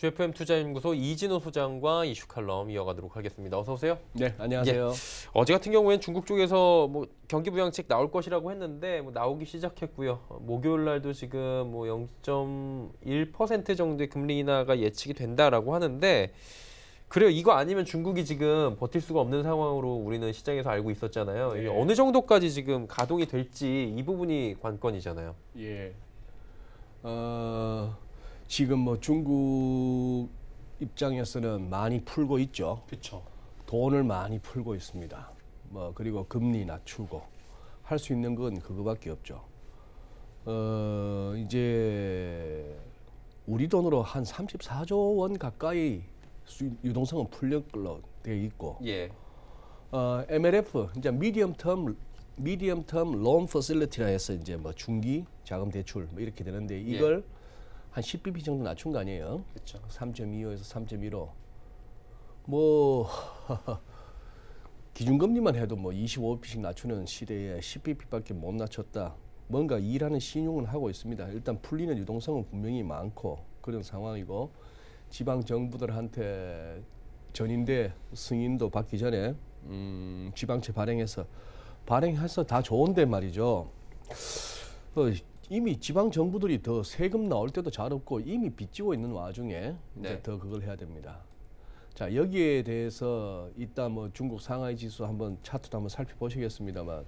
GFM 투자연구소 이진호 소장과 이슈 칼럼 이어가도록 하겠습니다. 어서 오세요. 네, 안녕하세요. 어제 같은 경우에는 중국 쪽에서 뭐 경기 부양책 나올 것이라고 했는데 뭐 나오기 시작했고요. 목요일 날도 지금 뭐 0.1% 정도의 금리 인하가 예측이 된다라고 하는데 그래요. 이거 아니면 중국이 지금 버틸 수가 없는 상황으로 우리는 시장에서 알고 있었잖아요. 이게 어느 정도까지 지금 가동이 될지 이 부분이 관건이잖아요. 예. 지금 뭐 중국 입장에서는 많이 풀고 있죠. 그렇죠. 돈을 많이 풀고 있습니다. 뭐 그리고 금리 낮추고 할 수 있는 건 그거밖에 없죠. 이제 우리 돈으로 한 34조 원 가까이 유동성은 풀릴 걸로 되어 있고, 예. MLF 이제 미디엄 텀 론 퍼실리티라 해서 이제 뭐 중기 자금 대출 뭐 이렇게 되는데 이걸 한 10bp 정도 낮춘 거 아니에요? 그렇죠. 3.25에서 3.15. 뭐 기준금리만 해도 뭐 25bp씩 낮추는 시대에 10bp밖에 못 낮췄다. 뭔가 일하는 신용은 하고 있습니다. 일단 풀리는 유동성은 분명히 많고 그런 상황이고 지방 정부들한테 전인대 승인도 받기 전에 지방채 발행해서 다 좋은데 말이죠. 이미 지방 정부들이 더 세금 나올 때도 잘 없고 이미 빚지고 있는 와중에 이제 더 그걸 해야 됩니다. 자, 여기에 대해서 이따 뭐 중국 상하이 지수 한번 차트도 한번 살펴보시겠습니다만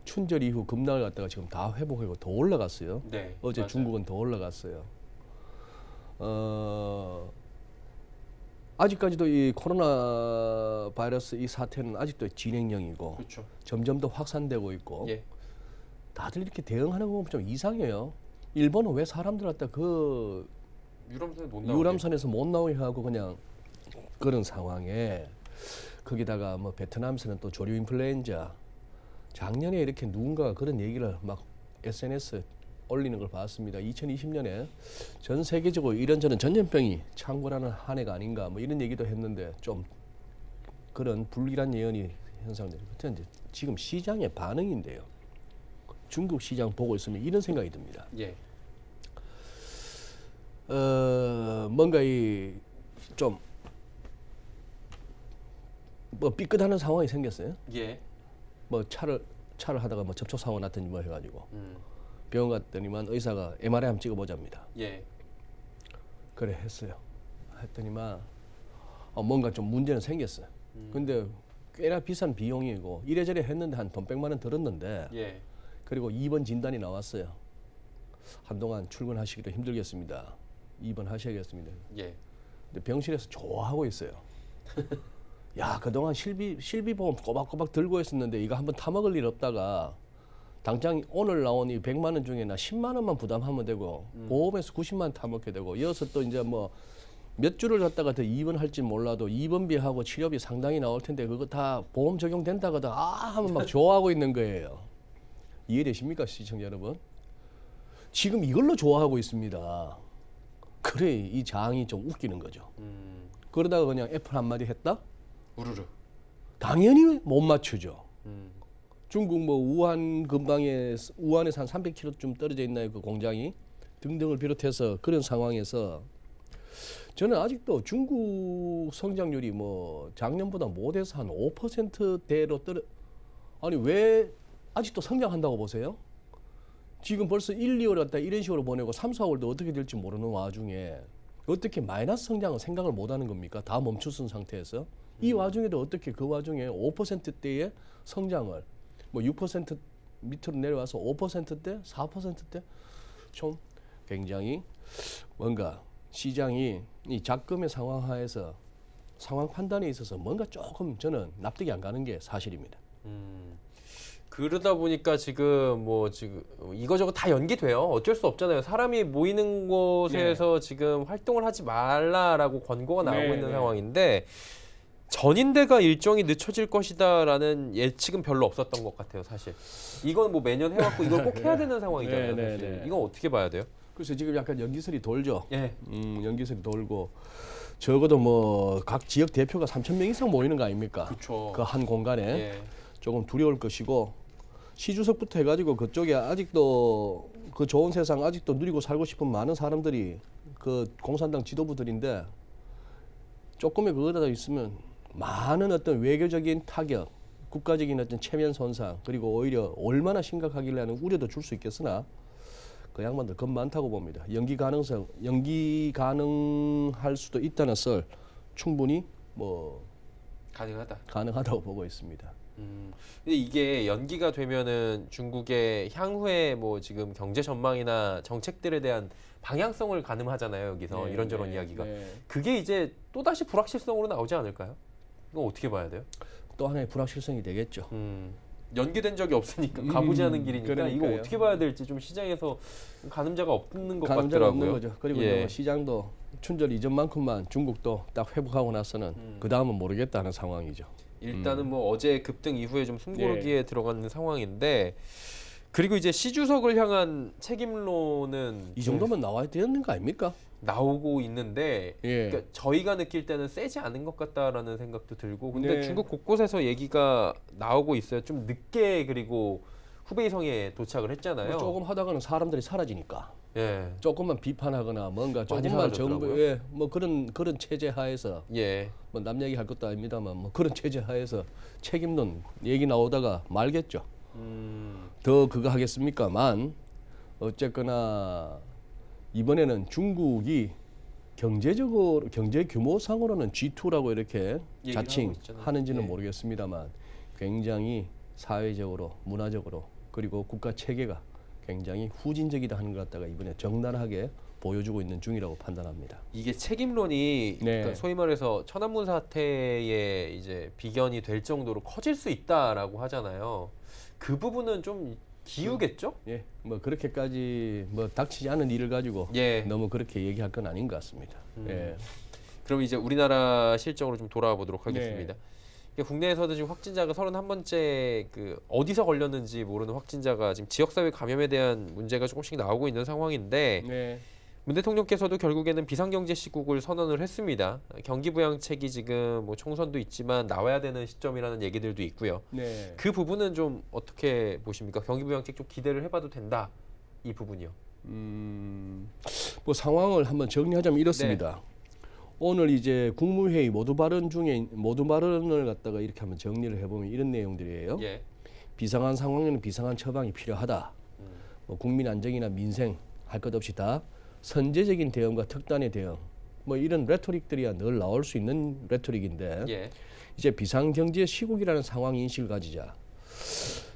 춘절 이후 급락을 갖다가 지금 다 회복하고 더 올라갔어요. 네, 어제 맞아요. 중국은 더 올라갔어요. 아직까지도 이 코로나 바이러스 이 사태는 아직도 진행형이고 그렇죠. 점점 더 확산되고 있고 예. 다들 이렇게 대응하는 거 보면 좀 이상해요. 일본은 왜 사람들 갖다 그 유람선에 못 나오게. 유람선에서 못 나오게 하고 그냥 그런 상황에 거기다가 뭐 베트남에서는 또 조류 인플루엔자 작년에 이렇게 누군가가 그런 얘기를 막 SNS 올리는 걸 봤습니다. 2020년에 전 세계적으로 이런저런 전염병이 창궐하는 한 해가 아닌가 뭐 이런 얘기도 했는데 좀 그런 불길한 예언이 현상돼요. 지금 시장의 반응인데요. 중국 시장 보고 있으면 이런 생각이 듭니다. 예. 뭔가 이 좀 뭐 삐끗하는 상황이 생겼어요. 예. 뭐 차를 하다가 뭐 접촉 사고 났더니 뭐 해가지고 병원 갔더니만 의사가 MRI 한번 찍어보자입니다. 예. 그래 했어요. 했더니만 뭔가 좀 문제는 생겼어요. 근데 꽤나 비싼 비용이고 이래저래 했는데 한 돈 100만 원 들었는데 예. 그리고 입원 진단이 나왔어요. 한동안 출근하시기도 힘들겠습니다. 입원하셔야겠습니다. 예. 근데 병실에서 좋아하고 있어요. 야, 그동안 실비보험 꼬박꼬박 들고 있었는데 이거 한번 타먹을 일 없다가 당장 오늘 나온 이 100만 원 중에 나 10만 원만 부담하면 되고 보험에서 90만 원 타먹게 되고 이어서 또 이제 뭐 몇 주를 갖다가 더 입원할지 몰라도 입원비하고 치료비 상당히 나올 텐데 그거 다 보험 적용된다고 하면 막 좋아하고 있는 거예요. 이해되십니까, 시청자 여러분? 지금 이걸로 좋아하고 있습니다. 그래, 이 장이 좀 웃기는 거죠. 그러다가 그냥 애플 한마디 했다? 우르르. 당연히 못 맞추죠. 중국 뭐 우한 근방에 우한에서 한 300km쯤 떨어져 있나요, 그 공장이 등등을 비롯해서 그런 상황에서 저는 아직도 중국 성장률이 뭐 작년보다 못해서 한 5%대로 아니 왜 아직도 성장한다고 보세요? 지금 벌써 1, 2월 갖다 이런 식으로 보내고 3, 4월도 어떻게 될지 모르는 와중에 어떻게 마이너스 성장을 생각을 못하는 겁니까? 다 멈추선 상태에서 이 와중에도 어떻게 그 와중에 5%대의 성장을 뭐 6% 밑으로 내려와서 5%대, 4%대 좀 굉장히 뭔가 시장이 이 작금의 상황 하에서 상황 판단에 있어서 뭔가 조금 저는 납득이 안 가는 게 사실입니다. 그러다 보니까 지금 이거저거 다 연기돼요. 어쩔 수 없잖아요. 사람이 모이는 곳에서 지금 활동을 하지 말라라고 권고가 나오고 있는 상황인데 전인대가 일정이 늦춰질 것이다라는 예측은 별로 없었던 것 같아요, 사실. 이건 뭐 매년 해왔고 이걸 꼭 해야 되는 상황이잖아요. 사실. 이건 어떻게 봐야 돼요? 그래서 지금 약간 연기설이 돌죠. 예. 연기설이 돌고 적어도 뭐 각 지역 대표가 3,000명 이상 모이는 거 아닙니까? 그렇죠. 그 한 공간에 예. 조금 두려울 것이고 시주석부터 해가지고 그쪽에 아직도 그 좋은 세상 아직도 누리고 살고 싶은 많은 사람들이 그 공산당 지도부들인데 조금의 그거다 있으면 많은 어떤 외교적인 타격, 국가적인 어떤 체면 손상, 그리고 오히려 얼마나 심각하길래 하는 우려도 줄 수 있겠으나 그 양반들 겁 많다고 봅니다. 연기 가능할 수도 있다는 썰 충분히 뭐 가능하다고 보고 있습니다. 근데 이게 연기가 되면은 중국의 향후에 뭐 지금 경제 전망이나 정책들에 대한 방향성을 가늠하잖아요. 여기서 네, 이런저런 네, 이야기가. 네. 그게 이제 또다시 불확실성으로 나오지 않을까요? 이건 어떻게 봐야 돼요? 또 하나의 불확실성이 되겠죠. 연기된 적이 없으니까 가보지 않은 길이니까 그러니까요. 이거 어떻게 봐야 될지 좀 시장에서 가늠자가 없는 것 가늠자가 같더라고요. 없는 거죠. 그리고 예. 뭐 시장도 춘절 이전만큼만 중국도 딱 회복하고 나서는 그 다음은 모르겠다는 상황이죠. 일단은 뭐 어제 급등 이후에 좀 숨고르기에 들어가는 상황인데 그리고 이제 시 주석을 향한 책임론은 이 정도면 나와야 되는 거 아닙니까? 나오고 있는데 예. 그러니까 저희가 느낄 때는 세지 않은 것 같다라는 생각도 들고 근데 네. 중국 곳곳에서 얘기가 나오고 있어요. 좀 늦게 그리고 후베이성에 도착을 했잖아요. 뭐 조금 하다가는 사람들이 사라지니까 예. 조금만 비판하거나 뭔가 많이 조금만 사라졌더라고요. 정부에 뭐 그런 체제 하에서 예. 뭐 남 얘기 할 것도 아닙니다만 뭐 그런 체제 하에서 책임론 얘기 나오다가 말겠죠. 더 그거 하겠습니까만 어쨌거나 이번에는 중국이 경제적으로 경제 규모상으로는 G2라고 이렇게 얘기를 자칭 하고 있잖아요. 하는지는 예. 모르겠습니다만 굉장히 사회적으로 문화적으로 그리고 국가 체계가 굉장히 후진적이다 하는 것 갖다가 이번에 적나라하게 보여주고 있는 중이라고 판단합니다. 이게 책임론이 네. 그러니까 소위 말해서 천안문 사태의 이제 비견이 될 정도로 커질 수 있다라고 하잖아요. 그 부분은 좀 기우겠죠? 예, 뭐 그렇게까지 뭐 닥치지 않은 일을 가지고 예. 너무 그렇게 얘기할 건 아닌 것 같습니다. 예. 그럼 이제 우리나라 실정으로 좀 돌아와 보도록 하겠습니다. 이게 국내에서도 지금 확진자가 31번째 그 어디서 걸렸는지 모르는 확진자가 지금 지역사회 감염에 대한 문제가 조금씩 나오고 있는 상황인데 네. 문 대통령께서도 결국에는 비상경제 시국을 선언을 했습니다. 경기 부양책이 지금 뭐 총선도 있지만 나와야 되는 시점이라는 얘기들도 있고요. 네. 그 부분은 좀 어떻게 보십니까? 경기 부양책 좀 기대를 해봐도 된다 이 부분이요. 뭐 상황을 한번 정리하자면 이렇습니다. 오늘 이제 국무회의 모두 발언을 갖다가 이렇게 한번 정리를 해보면 이런 내용들이에요. 예. 비상한 상황에는 비상한 처방이 필요하다. 뭐 국민 안정이나 민생 할 것 없이 다 선제적인 대응과 특단의 대응. 뭐 이런 레토릭들이야 늘 나올 수 있는 레토릭인데 예. 이제 비상경제 시국이라는 상황 인식을 가지자.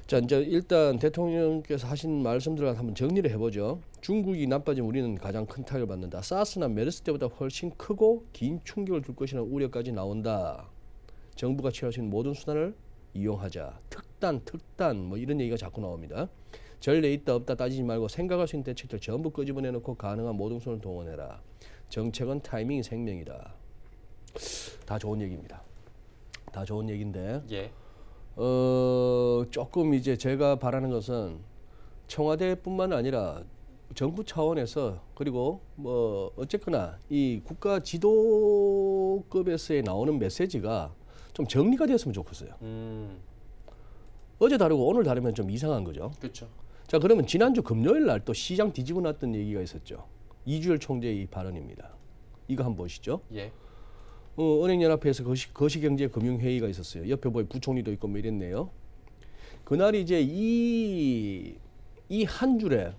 자, 이제 일단 대통령께서 하신 말씀들을 한번 정리를 해보죠. 중국이 나빠지면 우리는 가장 큰 타격을 받는다. 사스나 메르스 때보다 훨씬 크고 긴 충격을 줄 것이라는 우려까지 나온다. 정부가 취할 수 있는 모든 수단을 이용하자. 특단 뭐 이런 얘기가 자꾸 나옵니다. 전례 있다 없다 따지지 말고 생각할 수 있는 대책들 전부 끄집어내놓고 가능한 모든 수단을 동원해라. 정책은 타이밍이 생명이다. 다 좋은 얘기입니다. 다 좋은 얘기인데 예. 조금 이제 제가 바라는 것은 청와대뿐만 아니라 정부 차원에서 그리고 뭐 어쨌거나 이 국가 지도급에서의 나오는 메시지가 좀 정리가 되었으면 좋겠어요. 어제 다르고 오늘 다르면 좀 이상한 거죠. 그렇죠. 자, 그러면 지난주 금요일 날 또 시장 뒤집어 놨던 얘기가 있었죠. 이주열 총재의 발언입니다. 이거 한번 보시죠. 예. 은행연합회에서 거시경제금융회의가 있었어요. 옆에 보니 부총리도 있고 뭐 이랬네요. 그날 이제 이 한 줄에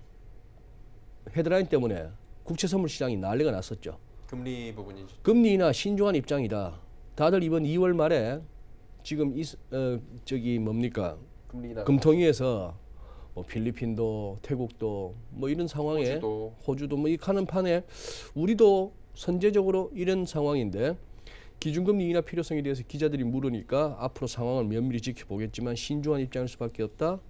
헤드라인 때문에 국채선물 시장이 난리가 났었죠. 금리 부분이죠. 금리 인하 신중한 입장이다. 다들 이번 2월 말에 지금 저기 뭡니까 금리 인하. 금통위에서 뭐 필리핀도 태국도 뭐 이런 상황에 호주도 뭐 이 가는 판에 우리도 선제적으로 이런 상황인데 기준금리 인하 필요성에 대해서 기자들이 물으니까 앞으로 상황을 면밀히 지켜보겠지만 신중한 입장일 수밖에 없다.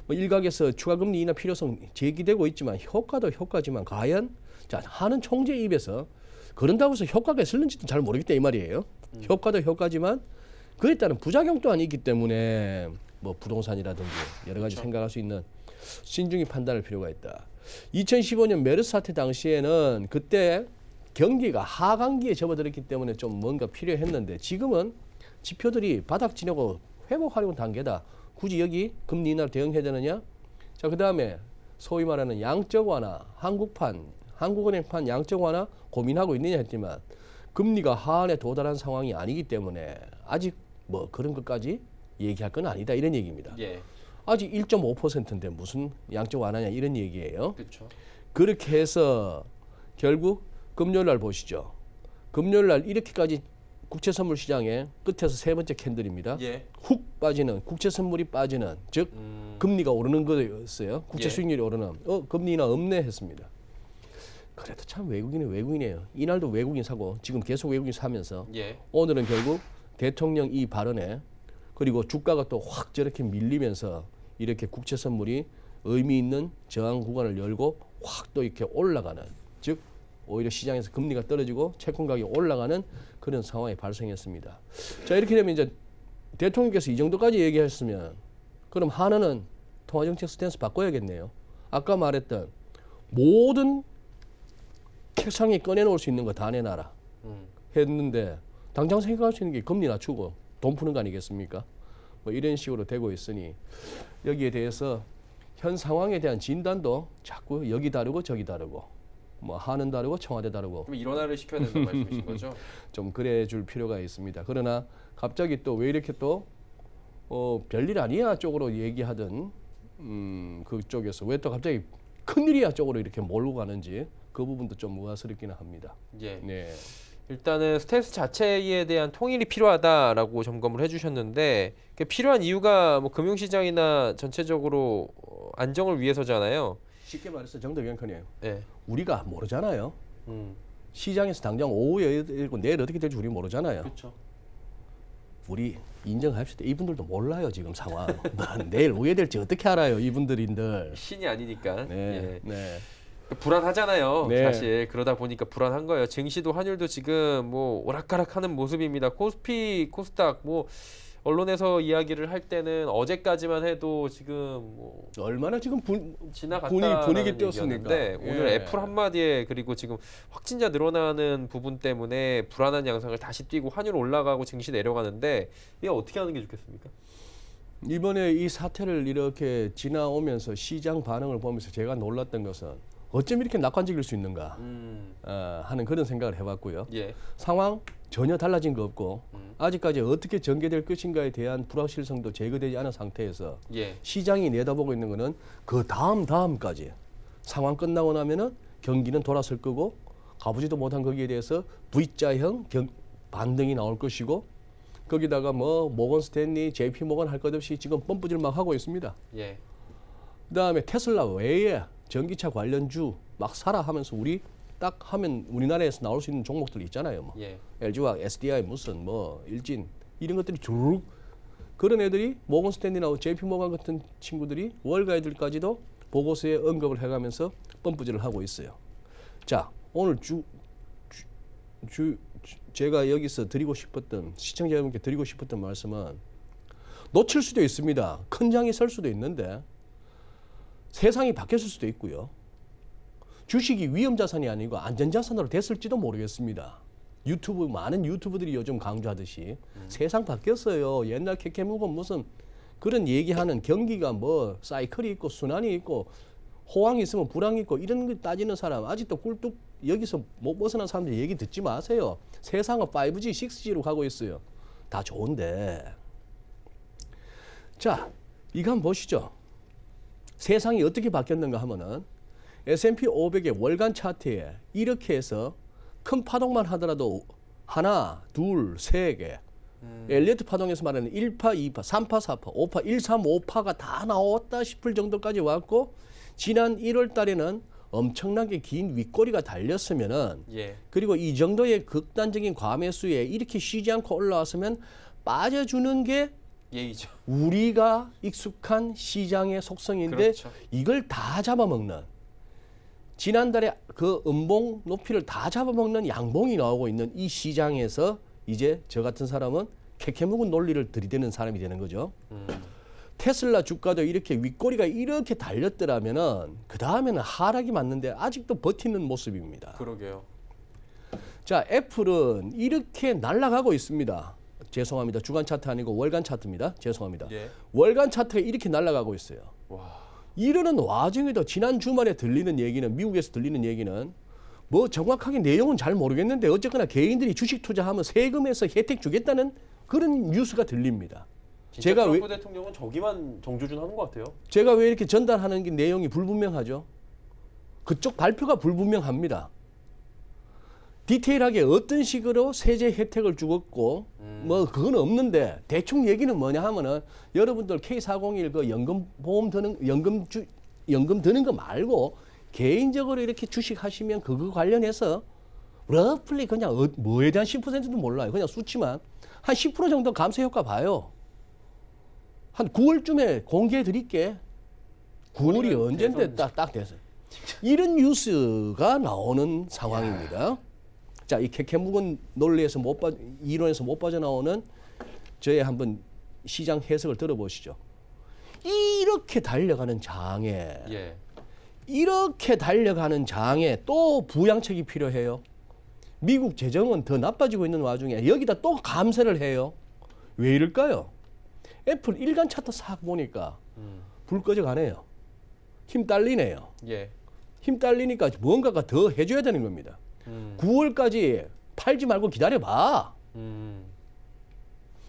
뭐 일각에서 추가금리 인하 필요성 제기되고 있지만 효과도 효과지만 과연 자 하는 총재 입에서 그런다고 해서 효과가 있을는지도 잘 모르겠다 이 말이에요. 효과도 효과지만 그에 따른 부작용 또한 있기 때문에 뭐 부동산이라든지 여러 가지 생각할 수 있는 신중히 판단할 필요가 있다. 2015년 메르스 사태 당시에는 그때 경기가 하강기에 접어들었기 때문에 좀 뭔가 필요했는데 지금은 지표들이 바닥 지나고 회복하려는 단계다. 굳이 여기 금리 인하로 대응해야 되느냐? 자, 그다음에 소위 말하는 양적 완화, 한국은행판 양적 완화 고민하고 있느냐 했지만 금리가 하한에 도달한 상황이 아니기 때문에 아직 뭐 그런 것까지 얘기할 건 아니다 이런 얘기입니다. 예. 아직 1.5%인데 무슨 양적 완화냐 이런 얘기예요. 그렇죠. 그렇게 해서 결국 금요일 날 보시죠. 금요일 날 이렇게까지 국채 선물 시장의 끝에서 세 번째 캔들입니다. 예. 훅 빠지는 국채 선물이 빠지는 즉 금리가 오르는 거였어요. 국채 예. 수익률이 오르는 금리나 없네 했습니다. 그래도 참 외국인은 외국인이에요. 이날도 외국인 사고 지금 계속 외국인 사면서 예. 오늘은 결국 대통령 이 발언에 그리고 주가가 또 확 저렇게 밀리면서 이렇게 국채 선물이 의미 있는 저항 구간을 열고 확 또 이렇게 올라가는 즉 오히려 시장에서 금리가 떨어지고 채권 가격이 올라가는 그런 상황이 발생했습니다. 자 이렇게 되면 이제 대통령께서 이 정도까지 얘기했으면 그럼 하나는 통화정책 스탠스 바꿔야겠네요. 아까 말했던 모든 책상에 꺼내놓을 수 있는 거 다 내놔라 했는데 당장 생각할 수 있는 게 금리 낮추고 돈 푸는 거 아니겠습니까? 뭐 이런 식으로 되고 있으니 여기에 대해서 현 상황에 대한 진단도 자꾸 여기 다르고 저기 다르고 뭐 하는 다르고 청와대 다르고 그럼 일원화를 시켜야 된다는 말씀이신 거죠? 좀 그래 줄 필요가 있습니다. 그러나 갑자기 또 왜 이렇게 또 별일 아니야 쪽으로 얘기하던 그쪽에서 왜 또 갑자기 큰일이야 쪽으로 이렇게 몰고 가는지 그 부분도 좀 의아스럽기는 합니다. 예. 네. 일단은 스탠스 자체에 대한 통일이 필요하다라고 점검을 해주셨는데 그 필요한 이유가 뭐 금융시장이나 전체적으로 안정을 위해서잖아요. 쉽게 말해서 정도경커님 예. 우리가 모르잖아요. 시장에서 당장 오후에 일고 내일 어떻게 될지 우리 모르잖아요. 그렇죠. 우리 인정합시다. 이분들도 몰라요 지금 상황. 내일 오후에 될지 어떻게 알아요 이분들인들. 신이 아니니까. 네. 예. 네. 불안하잖아요. 네. 사실 그러다 보니까 불안한 거예요. 증시도 환율도 지금 뭐 오락가락하는 모습입니다. 코스피, 코스닥 뭐 언론에서 이야기를 할 때는 어제까지만 해도 지금 뭐 얼마나 지금 지나갔다는 분위기 띄었습니까? 얘기였는데 오늘 예. 애플 한마디에 그리고 지금 확진자 늘어나는 부분 때문에 불안한 양상을 다시 띄고 환율 올라가고 증시 내려가는데 이게 어떻게 하는 게 좋겠습니까? 이번에 이 사태를 이렇게 지나오면서 시장 반응을 보면서 제가 놀랐던 것은 어쩜 이렇게 낙관적일 수 있는가 하는 그런 생각을 해봤고요. 예. 상황 전혀 달라진 거 없고 아직까지 어떻게 전개될 것인가에 대한 불확실성도 제거되지 않은 상태에서 예. 시장이 내다보고 있는 거는 그 다음까지 상황 끝나고 나면은 경기는 돌아설 거고 가보지도 못한 거기에 대해서 V자형 반등이 나올 것이고 거기다가 뭐 모건 스탠리, JP 모건 할 것 없이 지금 펌프질 막 하고 있습니다. 예. 그다음에 테슬라 외에 전기차 관련주 막 사라 하면서 우리 딱 하면 우리나라에서 나올 수 있는 종목들 있잖아요. 뭐 예. LG와 SDI 무슨 뭐 일진 이런 것들이 주르륵 그런 애들이 모건 스탠리나 JP 모건 같은 친구들이 월가애들까지도 보고서에 언급을 해가면서 펌프질을 하고 있어요. 자 오늘 제가 여기서 드리고 싶었던 시청자 여러분께 드리고 싶었던 말씀은 놓칠 수도 있습니다. 큰 장이 설 수도 있는데 세상이 바뀌었을 수도 있고요. 주식이 위험자산이 아니고 안전자산으로 됐을지도 모르겠습니다. 많은 유튜브들이 요즘 강조하듯이 세상 바뀌었어요. 옛날 캐캐묵은 무슨 그런 얘기하는 경기가 뭐 사이클이 있고 순환이 있고 호황이 있으면 불황이 있고 이런 거 따지는 사람 아직도 꿀뚝 여기서 못 벗어난 사람들 얘기 듣지 마세요. 세상은 5G, 6G로 가고 있어요. 다 좋은데 자 이거 한번 보시죠. 세상이 어떻게 바뀌었는가 하면은 S&P 500의 월간 차트에 이렇게 해서 큰 파동만 하더라도 하나, 둘, 세 개. 엘리어트 파동에서 말하는 1파, 2파, 3파, 4파, 5파, 1, 3, 5파가 다 나왔다 싶을 정도까지 왔고 지난 1월 달에는 엄청나게 긴 윗꼬리가 달렸으면은 예. 그리고 이 정도의 극단적인 과매수에 이렇게 쉬지 않고 올라왔으면 빠져주는 게 예의죠. 우리가 익숙한 시장의 속성인데 그렇죠. 이걸 다 잡아먹는 지난달에 그 음봉 높이를 다 잡아먹는 양봉이 나오고 있는 이 시장에서 이제 저 같은 사람은 캐캐묵은 논리를 들이대는 사람이 되는 거죠. 테슬라 주가도 이렇게 윗꼬리가 이렇게 달렸더라면은 그 다음에는 하락이 맞는데 아직도 버티는 모습입니다. 그러게요. 자, 애플은 이렇게 날아가고 있습니다. 죄송합니다. 주간 차트 아니고 월간 차트입니다. 죄송합니다. 예. 월간 차트가 이렇게 날아가고 있어요. 와. 이러는 와중에도 지난 주말에 들리는 얘기는 미국에서 들리는 얘기는 뭐 정확하게 내용은 잘 모르겠는데 어쨌거나 개인들이 주식 투자하면 세금에서 혜택 주겠다는 그런 뉴스가 들립니다. 진짜 트럼프 대통령은 저기만 정조준하는 것 같아요. 제가 왜 이렇게 전달하는 게 내용이 불분명하죠? 그쪽 발표가 불분명합니다. 디테일하게 어떤 식으로 세제 혜택을 주었고 뭐 그건 없는데 대충 얘기는 뭐냐 하면은 여러분들 K401 그 연금보험 드는 연금 드는 거 말고 개인적으로 이렇게 주식 하시면 그거 관련해서 러플리 그냥 뭐에 대한 10%도 몰라요. 그냥 수치만 한 10% 정도 감소 효과 봐요. 한 9월쯤에 공개해 드릴게. 9월이 언젠데 딱 돼서 이런 뉴스가 나오는 상황입니다. 자, 이 캐캐묵은 논리에서 이론에서 못 빠져나오는 저의 한번 시장 해석을 들어보시죠. 이렇게 달려가는 장에 이렇게 달려가는 장에 또 부양책이 필요해요. 미국 재정은 더 나빠지고 있는 와중에 여기다 또 감세를 해요. 왜 이럴까요? 애플 일간 차트 싹 보니까 불 꺼져가네요. 힘 딸리네요. 힘 딸리니까 뭔가가 더 해줘야 되는 겁니다. 9월까지 팔지 말고 기다려봐.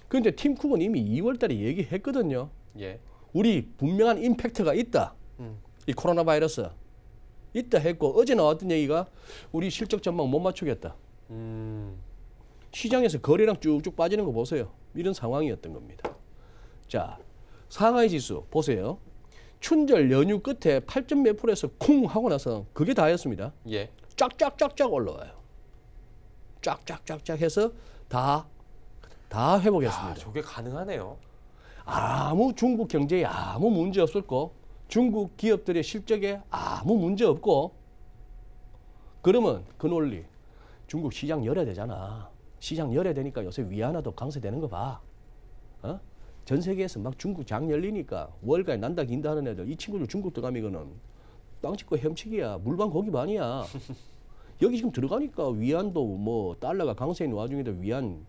그런데 팀 쿡은 이미 2월 달에 얘기했거든요. 우리 분명한 임팩트가 있다. 이 코로나 바이러스 있다 했고 어제 나왔던 얘기가 우리 실적 전망 못 맞추겠다. 시장에서 거래량 쭉쭉 빠지는 거 보세요. 이런 상황이었던 겁니다. 자, 상하이 지수 보세요. 춘절 연휴 끝에 8점 몇 프로에서 쿵 하고 나서 그게 다였습니다. 쫙쫙쫙쫙 올라와요. 쫙쫙쫙쫙 해서 다 회복했습니다. 저게 가능하네요. 아무 중국 경제에 아무 문제 없었고 중국 기업들의 실적에 아무 문제 없고 그러면 그 논리 중국 시장 열어야 되잖아. 시장 열어야 되니까 요새 위안화도 강세되는 거 봐. 전 세계에서 막 중국 장 열리니까 월가에 난다 긴다 하는 애들 이 친구들 중국 들어가면은 땅 짓고 헤엄치기야. 물방 고기 반이야. 여기 지금 들어가니까 위안도 뭐 달러가 강세 있는 와중에도 위안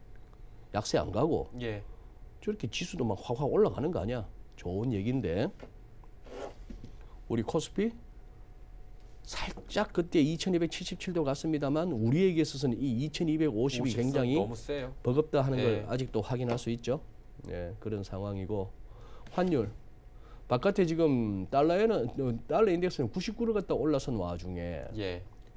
약세 안 가고 저렇게 지수도 막 확확 올라가는 거 아니야. 좋은 얘기인데 우리 코스피 살짝 그때 2277도 갔습니다만 우리에게 있어서는 이 2250이 굉장히 너무 세요. 버겁다 하는 걸 아직도 확인할 수 있죠. 그런 상황이고 환율 바깥에 지금 달러 인덱스는 99를 갖다 올라선 와중에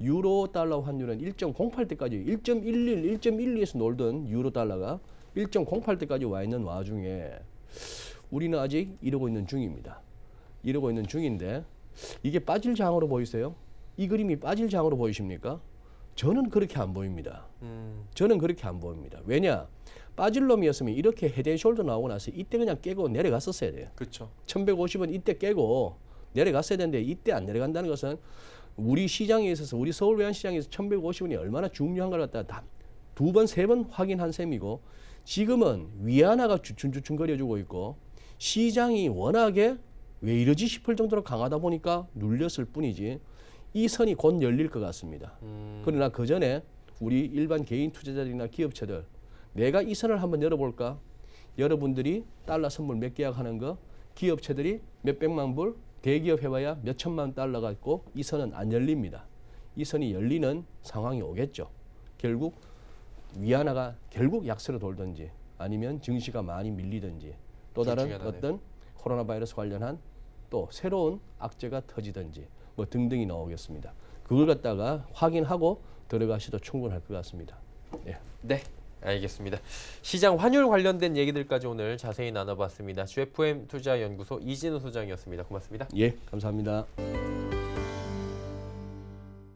유로 달러 환율은 1.08대까지 1.11, 1.12에서 놀던 유로 달러가 1.08대까지 와 있는 와중에 우리는 아직 이러고 있는 중입니다. 이러고 있는 중인데 이게 빠질 장으로 보이세요? 이 그림이 빠질 장으로 보이십니까? 저는 그렇게 안 보입니다. 저는 그렇게 안 보입니다. 왜냐? 빠질 놈이었으면 이렇게 헤드앤숄더 나오고 나서 이때 그냥 깨고 내려갔었어야 돼요. 그렇죠. 1150원 이때 깨고 내려갔어야 되는데 이때 안 내려간다는 것은 우리 시장에 있어서 우리 서울 외환시장에서 1150원이 얼마나 중요한 걸 갖다 두 번, 세 번 확인한 셈이고 지금은 위안화가 주춤주춤거려주고 있고 시장이 워낙에 왜 이러지 싶을 정도로 강하다 보니까 눌렸을 뿐이지 이 선이 곧 열릴 것 같습니다. 그러나 그 전에 우리 일반 개인 투자자들이나 기업체들 내가 이 선을 한번 열어볼까? 여러분들이 달러 선물 몇 계약하는 거 기업체들이 몇 백만 불 대기업 해봐야 몇 천만 달러가 있고 이 선은 안 열립니다. 이 선이 열리는 상황이 오겠죠. 결국 위안화가 결국 약세로 돌든지 아니면 증시가 많이 밀리든지 또 다른 어떤 코로나 바이러스 관련한 또 새로운 악재가 터지든지 뭐 등등이 나오겠습니다. 그걸 갖다가 확인하고 들어가셔도 충분할 것 같습니다. 네, 알겠습니다. 시장 환율 관련된 얘기들까지 오늘 자세히 나눠봤습니다. GFM 투자연구소 이진우 소장이었습니다. 고맙습니다. 예, 감사합니다.